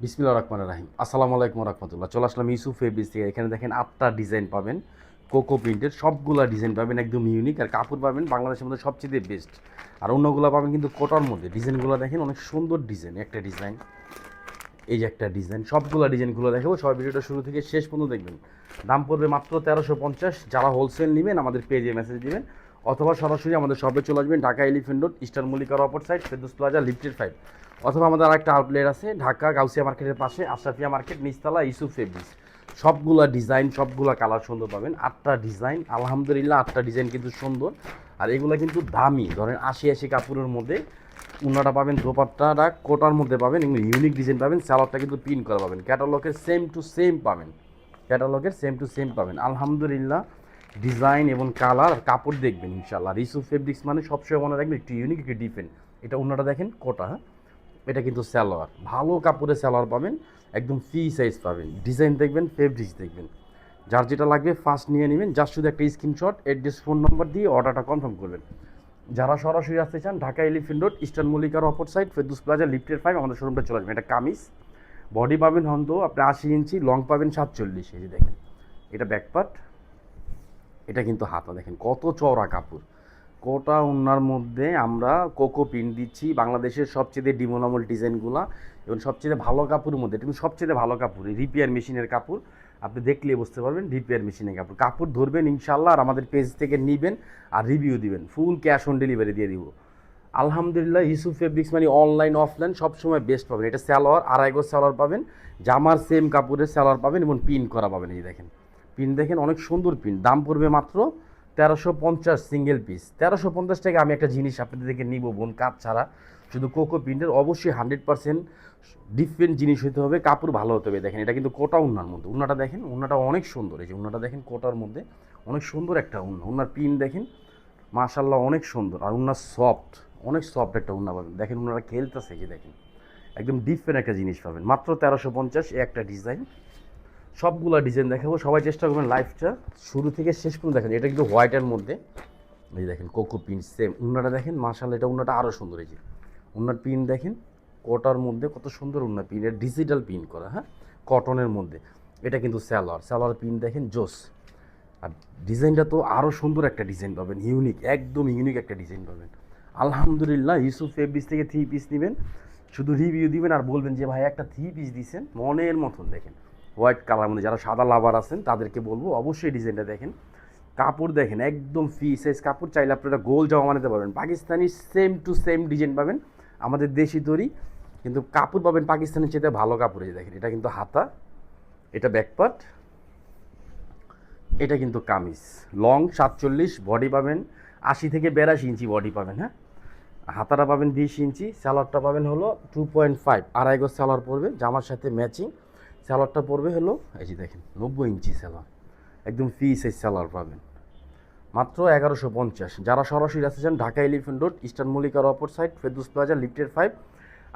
বিসমিল্লাহির রহমানির রহিম। আসসালামু আলাইকুম রহমতুল্লাহ। চলে আসলাম ইউসুফ ফেব্রিক্স থেকে। এখানে দেখেন 8টা ডিজাইন পাবেন, কোকো প্রিন্টের সবগুলা ডিজাইন পাবেন একদম ইউনিক। আর কাপড় পাবেন বাংলাদেশের মধ্যে সবচেয়ে বেস্ট। আর অন্যগুলো পাবেন কিন্তু কোটার মধ্যে। ডিজাইনগুলো দেখেন অনেক সুন্দর ডিজাইন। একটা ডিজাইন, এই যে একটা ডিজাইন, সবগুলা ডিজাইনগুলো দেখাবো। সবাই ভিডিওটা শুরু থেকে শেষ পর্যন্ত দেখবেন। দাম পড়বে মাত্র 1350। যারা হোলসেল নেবেন আমাদের পেজে মেসেজ দিবেন, অথবা সরাসরি আমাদের শপে চলে আসবেন। ঢাকা এলিফ্যান্ট রোড, ইস্টার্ন মল্লিকার অপর সাইড, ফেরদৌস প্লাজা, লিফটেড 5। অথবা আমাদের আরেকটা আউটলেট আছে ঢাকা গাউসিয়া মার্কেটের পাশে, আশরাফিয়া মার্কেট, নিচতলা, ইউসুফ ফেব্রিক্স। সবগুলা ডিজাইন, সবগুলা কালার সুন্দর পাবেন। 8টা ডিজাইন, আলহামদুলিল্লাহ 8টা ডিজাইন কিন্তু সুন্দর। আর এগুলো কিন্তু দামি, ধরেন 80 কাপড়ের মধ্যে। উন্নাটা পাবেন, দোপাট্টাটা কোটার মধ্যে পাবেন, এগুলো ইউনিক ডিজাইন পাবেন। স্যালাডটা কিন্তু পিন করা পাবেন, ক্যাটালগের সেম টু সেম পাবেন। ক্যাটালগের সেম টু সেম পাবেন আলহামদুলিল্লাহ। ডিজাইন এবং কালার আর কাপড় দেখবেন ইনশাআল্লাহ। ইউসুফ ফেব্রিক্স মানে সবসময় মনে রাখবেন একটু ইউনিক, একটু ডিফারেন্ট। এটা উন্নাটা দেখেন কোটা, হ্যাঁ, এটা কিন্তু সালোয়ার। ভালো কাপড়ে সালোয়ার পাবেন, একদম ফ্রি সাইজ পাবেন। ডিজাইন দেখবেন, ফেব্রিক্স দেখবেন। যার যেটা লাগবে ফার্স্ট নিয়ে নেবেন। জাস্ট শুধু একটা স্ক্রিনশট, অ্যাড্রেস, ফোন নম্বর দিয়ে অর্ডারটা কনফার্ম করবেন। যারা সরাসরি আসতে চান ঢাকা এলিফ্যান্ট রোড, ইস্টার্ন মল্লিকার অপর সাইড, ফেরদৌস প্লাজা, লিফটেড 5 আমাদের শোরুমটা চলে আসবেন। এটা কামিজ, বডি পাবেন হয়তো আপনি 80 ইঞ্চি, লং পাবেন 47। এই যে দেখেন, এটা ব্যাকপার্ট, এটা কিন্তু হাতা দেখেন কত চওড়া কাপড়। কোটা ওনার মধ্যে আমরা কোকো প্রিন্ট দিচ্ছি, বাংলাদেশের সবচেয়ে ডিমোনামল ডিজাইনগুলো এবং সবচেয়ে ভালো কাপড়ের মধ্যে। কিন্তু সবচেয়ে ভালো কাপড় রিপেয়ার মেশিনের কাপড়। আপনি দেখলেই বুঝতে পারবেন রিপেয়ার মেশিনের কাপড়। কাপড় ধরবেন ইনশাল্লাহ, আর আমাদের পেজ থেকে নেবেন আর রিভিউ দিবেন। ফুল ক্যাশ অন ডেলিভারি দিয়ে দিব আলহামদুলিল্লাহ। ইউসুফ ফেব্রিক্স মানে অনলাইন অফলাইন সবসময় বেস্ট পাবেন। এটা স্যালোয়ার, আড়াই গজ স্যালোয়ার পাবেন, জামার সেম কাপড়ের স্যালোয়ার পাবেন এবং পিন করা পাবেন। এই দেখেন, পিন দেখেন অনেক সুন্দর পিন। দাম পড়বে মাত্র 1350 সিঙ্গেল পিস। 1350 টাকা আমি একটা জিনিস আপনাদেরকে নিব বোন, কাজ ছাড়া, শুধু কোকো প্রিন্টের। অবশ্যই 100% ডিফারেন্ট জিনিস হতে হবে, কাপড় ভালো হতে হবে। দেখেন এটা কিন্তু কোটা উন্নার মধ্যে। উন্নাটা দেখেন, উন্নাটা অনেক সুন্দর। এই যে উন্নাটা দেখেন কোটার মধ্যে, অনেক সুন্দর একটা উন্না। উন্নার পিন দেখেন মাশাল্লাহ অনেক সুন্দর। আর উন্নার সফট, অনেক সফট একটা উন্না পাবেন। দেখেন উন্নারা খেলতেছে, যে দেখেন একদম ডিফারেন্ট একটা জিনিস পাবেন মাত্র 1350। একটা ডিজাইন, সবগুলো ডিজাইন দেখাবো। সবাই চেষ্টা করবেন লাইফটা শুরু থেকে শেষ পর্যন্ত দেখেন। এটা কিন্তু হোয়াইটের মধ্যে, এই দেখেন কোকো প্রিন্ট সেম। উন্নাটা দেখেন মাশাআল্লাহ, এটা উন্নাটা আরও সুন্দর। এই যে উন্নার পিন দেখেন কোটার মধ্যে কত সুন্দর উন্না পিন। এটা ডিজিটাল পিন করা, হ্যাঁ, কটনের মধ্যে। এটা কিন্তু স্যালোয়ার, স্যালোয়ার পিন দেখেন জোস। আর ডিজাইনটা তো আরও সুন্দর একটা ডিজাইন পাবেন, ইউনিক, একদম ইউনিক একটা ডিজাইন পাবেন আলহামদুলিল্লাহ। ইউসুফ ফেব্রিক্স থেকে 3 পিস নেবেন, শুধু রিভিউ দিবেন আর বলবেন যে ভাই একটা 3 পিস দিয়েছেন মনের মতন। দেখেন হোয়াইট কালার মধ্যে, যারা সাদা লাভার আছেন তাদেরকে বলবো অবশ্যই ডিজাইনটা দেখেন। কাপড় দেখেন একদম ফ্রি সাইজ কাপড়। চাইলে আপনারা গোল জামা বানাতে পারবেন। Pakistani same to same design পাবেন, আমাদের দেশি তৈরি, কিন্তু কাপড় পাবেন পাকিস্তানের চেয়ে ভালো কাপড়। এই দেখেন এটা কিন্তু হাতা, এটা ব্যাকপার্ট, এটা কিন্তু কামিজ। লং 47, বডি পাবেন 80 থেকে 82 ইঞ্চি বডি পাবেন, হ্যাঁ। হাতাটা পাবেন 20 ইঞ্চি, স্যালোয়ারটা পাবেন হলো 2.5, আড়াই গজ স্যালোয়ার পড়বে, জামার সাথে ম্যাচিং। স্যালোয়ারটা পড়বে হলো এই যে দেখেন 90 ইঞ্চি স্যালোয়ার, একদম ফ্রি সাইজ স্যালোয়ার পাবেন মাত্র 1150। যারা সরাসরি আসতে চান ঢাকা এলিফ্যান্ট রোড, ইস্টার্ন মল্লিকার অপর সাইড, ফেরদৌস প্লাজা, লিফটেড 5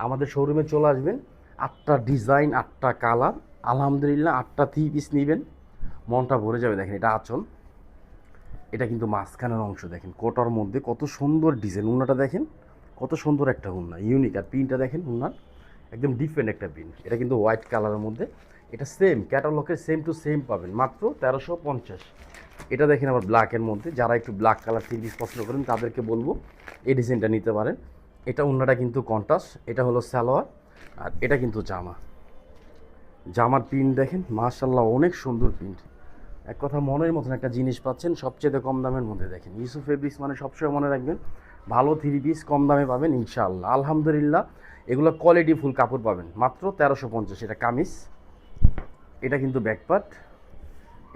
আমাদের শোরুমে চলে আসবেন। 8টা ডিজাইন, 8টা কালার, আলহামদুলিল্লাহ 8টা 3 পিস নেবেন, মনটা ভরে যাবে। দেখেন এটা আঁচল, এটা কিন্তু মাঝখানের অংশ দেখেন কোটার মধ্যে কত সুন্দর ডিজাইন। উন্নাটা দেখেন কত সুন্দর একটা উন্না, ইউনিক। আর পিনটা দেখেন উন্নার একদম ডিফারেন্ট একটা পিন। এটা কিন্তু হোয়াইট কালারের মধ্যে। এটা সেম ক্যাটালগের সেম টু সেম পাবেন মাত্র 1350। এটা দেখেন আবার ব্ল্যাকের মধ্যে, যারা একটু ব্ল্যাক কালার 3 পিস পছন্দ করেন তাদেরকে বলবো এই ডিজাইনটা নিতে পারেন। এটা উন্নাটা কিন্তু কন্ট্রাস্ট, এটা হলো সালোয়ার, আর এটা কিন্তু জামা। জামার প্রিন্ট দেখেন মাশাল্লাহ অনেক সুন্দর প্রিন্ট। এক কথা মনের মতন একটা জিনিস পাচ্ছেন সবচেয়ে কম দামের মধ্যে। দেখেন ইউসুফ ফেব্রিক্স মানে সবসময় মনে রাখবেন ভালো 3 পিস কম দামে পাবেন ইনশাআল্লাহ আলহামদুলিল্লাহ। এগুলো কোয়ালিটি ফুল কাপড় পাবেন মাত্র 1350। এটা কামিজ, এটা কিন্তু ব্যাকপার্ট,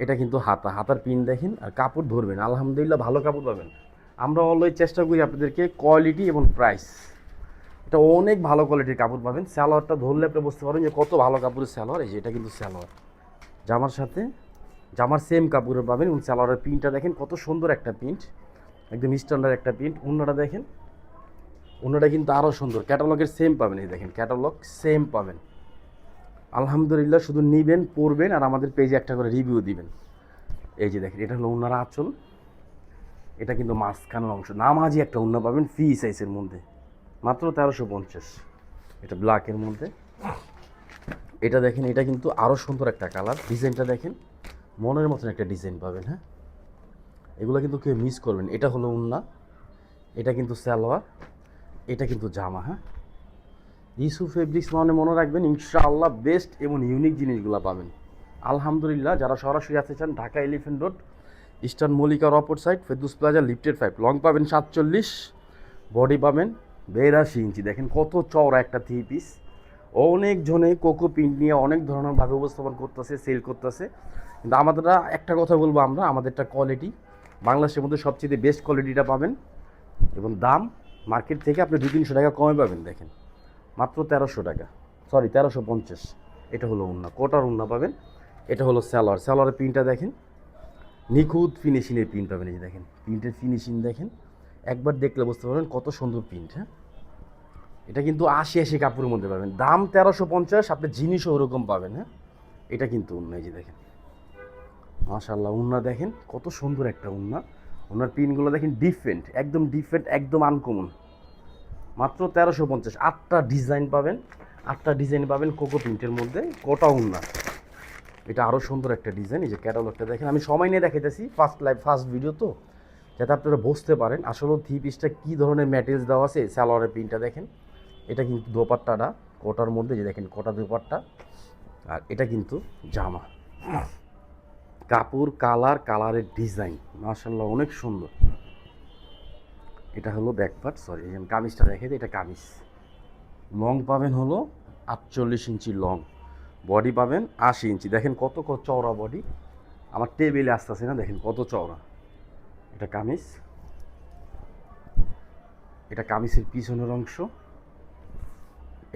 এটা কিন্তু হাতা। হাতার পিন দেখেন আর কাপড় ধরবেন আলহামদুলিল্লাহ ভালো কাপড় পাবেন। আমরা অলওয়েজ চেষ্টা করি আপনাদেরকে কোয়ালিটি এবং প্রাইস, এটা অনেক ভালো কোয়ালিটির কাপড় পাবেন। স্যালোয়ারটা ধরলে আপনি বুঝতে পারবেন যে কত ভালো কাপড়ের স্যালোয়ার। এই যে এটা কিন্তু স্যালোয়ার, জামার সাথে জামার সেম কাপড়ের পাবেন। এবং স্যালোয়ারের প্রিন্টটা দেখেন কত সুন্দর একটা প্রিন্ট, একদম স্ট্যান্ডার্ড একটা প্রিন্ট। অন্যটা দেখেন, অন্যটা কিন্তু আরও সুন্দর, ক্যাটালগের সেম পাবেন। এই দেখেন ক্যাটালগ সেম পাবেন আলহামদুলিল্লাহ। শুধু নিবেন, পরবেন আর আমাদের পেজে একটা করে রিভিউ দিবেন। এই যে দেখেন এটা হলো ওনার আঁচল, এটা কিন্তু মাঝখানের অংশ, নামাজি একটা ওন্না পাবেন ফ্রি সাইজের মধ্যে মাত্র 1350। এটা ব্ল্যাকের মধ্যে, এটা দেখেন, এটা কিন্তু আরও সুন্দর একটা কালার। ডিজাইনটা দেখেন, মনের মতন একটা ডিজাইন পাবেন। হ্যাঁ, এগুলো কিন্তু কেউ মিস করবেন। এটা হলো উন্না, এটা কিন্তু সালোয়ার, এটা কিন্তু জামা। হ্যাঁ, ইস্যু ফেব্রিক্স মানে মনে রাখবেন ইনশাআল্লাহ বেস্ট এবং ইউনিক জিনিসগুলো পাবেন। আলহামদুলিল্লাহ, যারা সরাসরি আসতে চান ঢাকা এলিফেন্ট রোড, ইস্টার্ন মল্লিকার অপর side, Ferdous plaza, lifted 5, long পাবেন 47, বডি পাবেন 82 ইঞ্চি। দেখেন কত চওড়া একটা থ্রি পিস। অনেক জনে কোকো প্রিন্ট নিয়ে অনেক ধরনের ভাবে উপস্থাপন করতেছে, সেল করতেছে, কিন্তু আমাদেরটা একটা কথা বলবো, আমরা আমাদেরটা কোয়ালিটি বাংলাদেশের মধ্যে সবচেয়ে বেস্ট কোয়ালিটিটা পাবেন, এবং দাম মার্কেট থেকে আপনি 200-300 টাকা কমে পাবেন। দেখেন মাত্র 1300 টাকা, সরি 1350। এটা হলো উন্না, কোটার উন্না পাবেন। এটা হলো সালোয়ার, সালোয়ারের প্রিন্টটা দেখেন, নিখুঁত ফিনিশিংয়ের প্রিন্ট পাবেন। এই যে দেখেন প্রিন্টের ফিনিশিং দেখেন, একবার দেখলে বুঝতে পারবেন কত সুন্দর প্রিন্ট। হ্যাঁ, এটা কিন্তু 80 কাপড়ের মধ্যে পাবেন, দাম 1350, আপনি জিনিসও ওরকম পাবেন। হ্যাঁ, এটা কিন্তু উন্না, এই যে দেখেন মাশাআল্লাহ, উন্না দেখেন কত সুন্দর একটা উন্না। ওনার প্রিন্টগুলো দেখেন ডিফারেন্ট, একদম ডিফারেন্ট, একদম আনকমন। মাত্র 1350, 8টা ডিজাইন পাবেন, 8টা ডিজাইন পাবেন কোকো প্রিন্টের মধ্যে, কোটা উন্না। এটা আরও সুন্দর একটা ডিজাইন। এই যে ক্যাটালগটা দেখেন, আমি সময় নিয়ে দেখাইতেছি, ফার্স্ট ভিডিও তো, যাতে আপনারা বুঝতে পারেন আসলে থ্রি পিসটা কী ধরনের ম্যাটেরিয়ালস দেওয়া আছে। সালোয়ারের প্রিন্টটা দেখেন, এটা কিন্তু দোপাট্টাটা কোটার মধ্যে, যে দেখেন কোটা দোপাট্টা, আর এটা কিন্তু জামা। কাপড়, কালারের ডিজাইন মাশাআল্লাহ অনেক সুন্দর। এটা হলো ব্যাক পার্ট, সরি আমি কামিজটা দেখে দিই, এটা কামিজ। লং পাবেন হলো 48 ইঞ্চি লং, বডি পাবেন 80 ইঞ্চি। দেখেন কত চওড়া বডি, আমার টেবিলে আসতেছে না, দেখেন কত চওড়া। এটা কামিজ, এটা কামিজের পিছনের অংশ,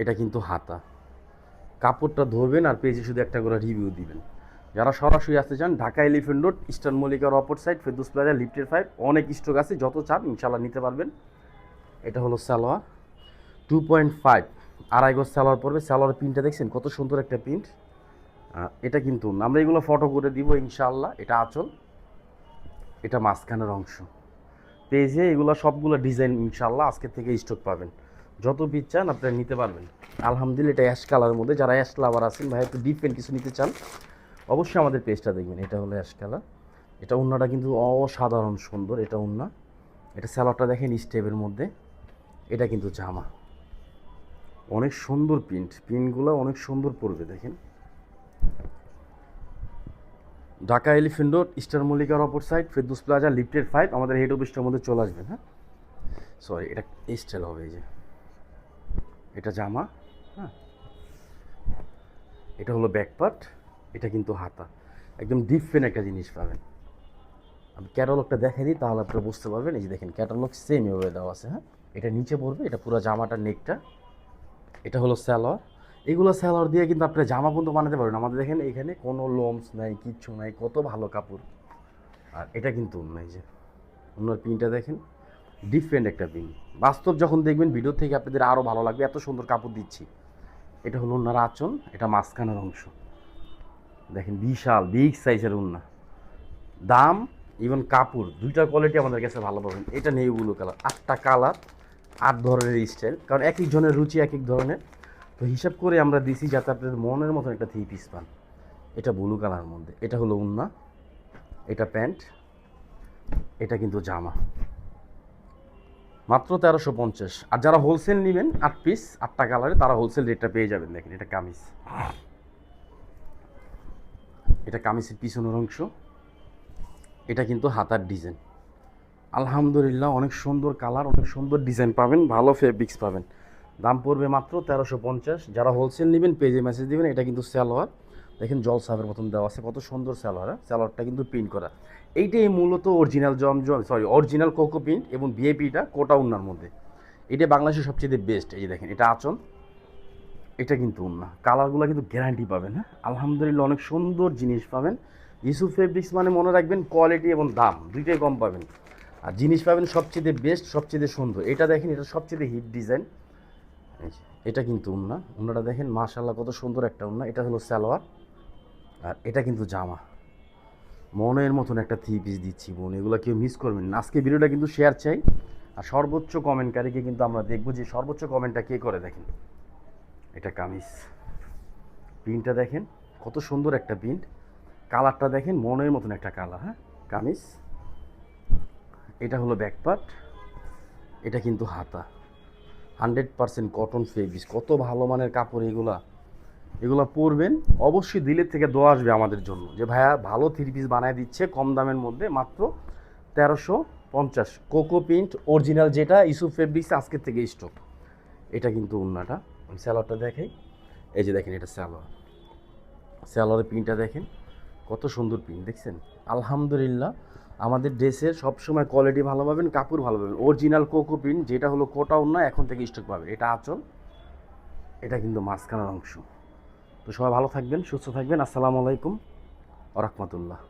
এটা কিন্তু হাতা। কাপড়টা ধরবেন আর পেজে শুধু একটা করে রিভিউ দিবেন। যারা সরাসরি আসতে চান ঢাকা এলিফেন্ট রোড, ইস্টার্ন মল্লিকার অপর সাইড, ফেরদৌস প্লাজা, লিফটেড 5, অনেক স্টক আছে, যত চান ইনশাল্লাহ নিতে পারবেন। এটা হলো সালোয়ার 2.5, আড়াই গজ সালোয়ার পড়বে। সালোয়ারের প্রিন্টটা দেখছেন কত সুন্দর একটা প্রিন্ট। এটা কিন্তু আমরা এগুলো ফটো করে দিব ইনশাআল্লাহ। এটা আঁচল, এটা মাঝখানের অংশ। পেজে এগুলো সবগুলো ডিজাইন ইনশাআল্লাহ আজকে থেকে স্টক পাবেন, যত পিস চান আপনারা নিতে পারবেন। আলহামদুলিল্লাহ, এটা অ্যাশ কালারের মধ্যে, যারা অ্যাশ লাভার আছেন, ভাই একটু ডিফারেন্ট কিছু নিতে চান, অবশ্যই আমাদের পেজটা দেখবেন। এটা হলো অ্যাশ কালার, এটা উন্নাটা কিন্তু অসাধারণ সুন্দর। এটা উন্না, এটা স্যালোয়ারটা দেখেন স্টেপের মধ্যে, এটা কিন্তু জামা। অনেক সুন্দর প্রিন্টগুলো অনেক সুন্দর পড়বে। দেখেন ঢাকা এলিফেন্ট রোড, ইস্টার্ন মল্লিকার অপর সাইড, ফেরদৌস প্লাজা, লিফটেড 5, আমাদের হেড অফিসটার মধ্যে চলে আসবেন। হ্যাঁ, সরি এটা স্টাইল হবে। এই যে এটা জামা। হ্যাঁ, এটা হলো ব্যাক পার্ট, এটা কিন্তু হাতা। একদম ডিফারেন্ট একটা জিনিস পাবেন। আমি ক্যাটালগটা দেখাই দিই, তাহলে আপনারা বুঝতে পারবেন। এই যে দেখেন ক্যাটালগ সেম এভাবে দেওয়া আছে। হ্যাঁ, এটা নিচে পড়বে, এটা পুরো জামাটার নেকটা। এটা হলো সালোয়ার। এগুলো সালোয়ার দিয়ে কিন্তু আপনারা জামা পর্যন্ত বানাতে পারবেন। আমাদের দেখেন এখানে কোনো লোমস নাই, কিচ্ছু নাই, কত ভালো কাপড়। আর এটা কিন্তু অন্য, এই যে অন্যর প্রিন্টটা দেখেন, ডিফারেন্ট একটা প্রিন্ট। বাস্তব যখন দেখবেন ভিডিও থেকে আপনাদের আরও ভালো লাগবে, এত সুন্দর কাপড় দিচ্ছি। এটা হলো ওনার আঁচল, এটা মাঝখানের অংশ। দেখেন বিশাল বিগ সাইজের উন্না, দাম ইভেন কাপড় দুইটা কোয়ালিটি আমাদের কাছে ভালো পাবেন। এটা নেই ব্লু কালার, 8টা কালার, 8 ধরনের স্টাইল, কারণ এক এক জনের রুচি এক এক ধরনের, তো হিসাব করে আমরা দিছি যাতে আপনাদের মনের মতন একটা থ্রি পিস পান। এটা ব্লু কালারের মধ্যে, এটা হলো উন্না, এটা প্যান্ট, এটা কিন্তু জামা। মাত্র 1350। আর যারা হোলসেল নেবেন 8 পিস 8টা কালারে, তারা হোলসেল রেটটা পেয়ে যাবেন। দেখেন এটা কামিজ, এটা কামিজের পিছনের অংশ, এটা কিন্তু হাতার ডিজাইন। আলহামদুলিল্লাহ অনেক সুন্দর কালার, অনেক সুন্দর ডিজাইন পাবেন, ভালো ফেব্রিক্স পাবেন। দাম পড়বে মাত্র 1350। যারা হোলসেল নেবেন পেজে মেসেজ দেবেন। এটা কিন্তু সালোয়ার, দেখেন জল সাহেবের মতন দেওয়া আছে, কত সুন্দর সালোয়ার। সালোয়ারটা কিন্তু প্রিন্ট করা, এইটাই মূলত অরিজিনাল অরিজিনাল কোকো প্রিন্ট, এবং ভিআইপিটা কোটা উন্নার মধ্যে, এটা বাংলাদেশের সবচেয়ে বেস্ট। এই যে দেখেন এটা আঁচল, এটা কিন্তু উন্না। কালারগুলো কিন্তু গ্যারান্টি পাবেন। হ্যাঁ, আলহামদুলিল্লাহ অনেক সুন্দর জিনিস পাবেন। ইস্যু ফেব্রিক্স মানে মনে রাখবেন কোয়ালিটি এবং দাম দুইটাই কম পাবেন, আর জিনিস পাবেন সবচেয়ে বেস্ট, সবচেয়ে সুন্দর। এটা দেখেন, এটা সবচেয়ে হিট ডিজাইন। এটা কিন্তু উন্নাটা দেখেন মাশাআল্লাহ কত সুন্দর একটা উন্না। এটা হলো সালোয়ার, আর এটা কিন্তু জামা। মনের মতন একটা থ্রি পিস দিচ্ছি বোন, এগুলো কেউ মিস করবেন না। আজকে ভিডিওটা কিন্তু শেয়ার চাই, আর সর্বোচ্চ কমেন্টকারীকে কিন্তু আমরা দেখবো যে সর্বোচ্চ কমেন্টটা কে করে। দেখেন এটা কামিজ, প্রিন্টটা দেখেন কত সুন্দর একটা প্রিন্ট, কালারটা দেখেন মনের মতন একটা কালার। হ্যাঁ, কামিজ, এটা হলো ব্যাক পার্ট, এটা কিন্তু হাতা। 100% কটন ফেব্রিক্স, কত ভালো মানের কাপড় এগুলা। এগুলো পরবেন, অবশ্যই দিলের থেকে দোয়া আসবে আমাদের জন্য যে ভাইয়া ভালো থ্রি পিস বানায় দিচ্ছে কম দামের মধ্যে, মাত্র 1350। কোকো প্রিন্ট অরিজিনাল, যেটা ইস্যু ফেব্রিক্স আজকের থেকে স্টক। এটা কিন্তু ওন্নাটা, আমি স্যালোয়ারটা দেখাই। এই যে দেখেন, এটা স্যালোয়ার, স্যালোয়ারের প্রিন্টটা দেখেন কত সুন্দর প্রিন্ট, দেখছেন? আলহামদুলিল্লাহ, আমাদের ড্রেসের সবসময় কোয়ালিটি ভালো পাবেন, কাপড় ভালো পাবেন। অরিজিনাল কোকো প্রিন্ট, যেটা হলো কোটা ওন্না, এখন থেকে স্টক পাবেন। এটা আঁচল, এটা কিন্তু মাঝখানের অংশ। তো সবাই ভালো থাকবেন, সুস্থ থাকবেন। আসসালামু আলাইকুম ওয়া রাহমাতুল্লাহ।